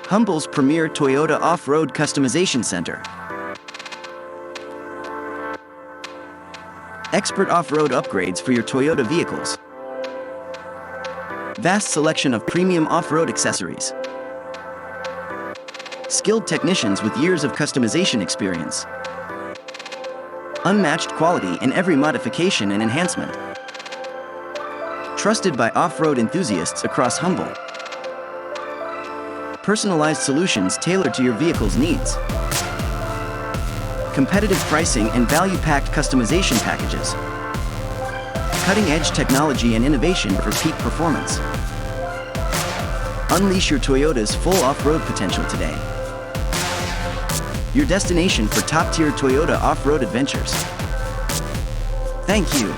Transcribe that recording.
Humble's premier Toyota off-road customization center. Expert off-road upgrades for your Toyota vehicles. Vast selection of premium off-road accessories. Skilled technicians with years of customization experience. Unmatched quality in every modification and enhancement. Trusted by off-road enthusiasts across Humble. Personalized solutions tailored to your vehicle's needs. Competitive pricing and value-packed customization packages. Cutting-edge technology and innovation for peak performance. Unleash your Toyota's full off-road potential today. Your destination for top-tier Toyota off-road adventures. Thank you.